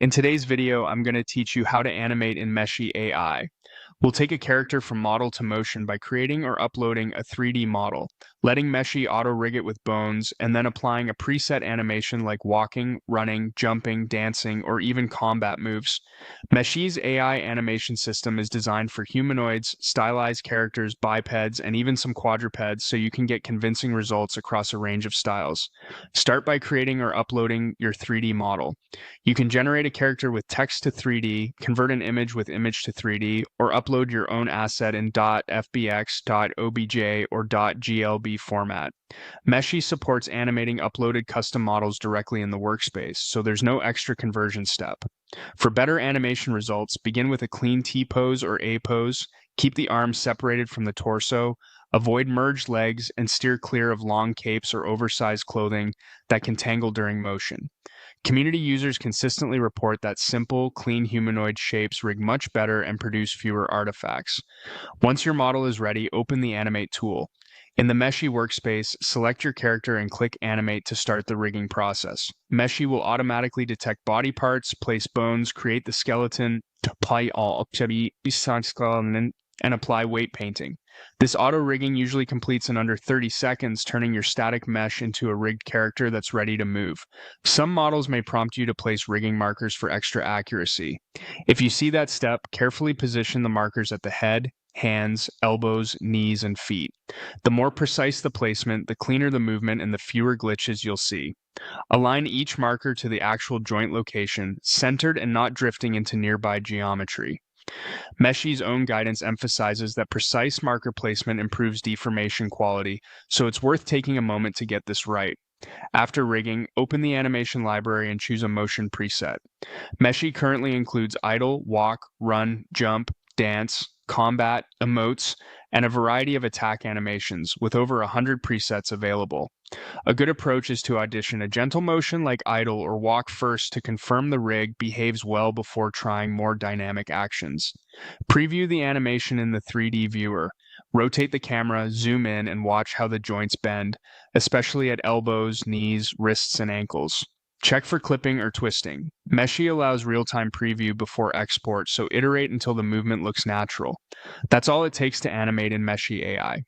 In today's video, I'm going to teach you how to animate in Meshy AI. We'll take a character from model to motion by creating or uploading a 3D model, letting Meshy auto-rig it with bones, and then applying a preset animation like walking, running, jumping, dancing, or even combat moves. Meshy's AI animation system is designed for humanoids, stylized characters, bipeds, and even some quadrupeds, so you can get convincing results across a range of styles. Start by creating or uploading your 3D model. You can generate a character with text to 3D, convert an image with image to 3D, or upload your own asset in .fbx, .obj, or .glb format. Meshy supports animating uploaded custom models directly in the workspace, so there's no extra conversion step. For better animation results, begin with a clean T-pose or A-pose, keep the arms separated from the torso, avoid merged legs, and steer clear of long capes or oversized clothing that can tangle during motion. Community users consistently report that simple, clean humanoid shapes rig much better and produce fewer artifacts. Once your model is ready, open the Animate tool. In the Meshy workspace, select your character and click Animate to start the rigging process. Meshy will automatically detect body parts, place bones, create the skeleton, and apply weight painting. This auto-rigging usually completes in under 30 seconds, turning your static mesh into a rigged character that's ready to move. Some models may prompt you to place rigging markers for extra accuracy. If you see that step, carefully position the markers at the head, hands, elbows, knees, and feet. The more precise the placement, the cleaner the movement and the fewer glitches you'll see. Align each marker to the actual joint location, centered and not drifting into nearby geometry. Meshy's own guidance emphasizes that precise marker placement improves deformation quality, so it's worth taking a moment to get this right. After rigging, open the animation library and choose a motion preset. Meshy currently includes idle, walk, run, jump, dance, combat, emotes, and a variety of attack animations, with over 100 presets available. A good approach is to audition a gentle motion like idle or walk first to confirm the rig behaves well before trying more dynamic actions. Preview the animation in the 3D viewer. Rotate the camera, zoom in, and watch how the joints bend, especially at elbows, knees, wrists, and ankles. Check for clipping or twisting. Meshy allows real-time preview before export, so iterate until the movement looks natural. That's all it takes to animate in Meshy AI.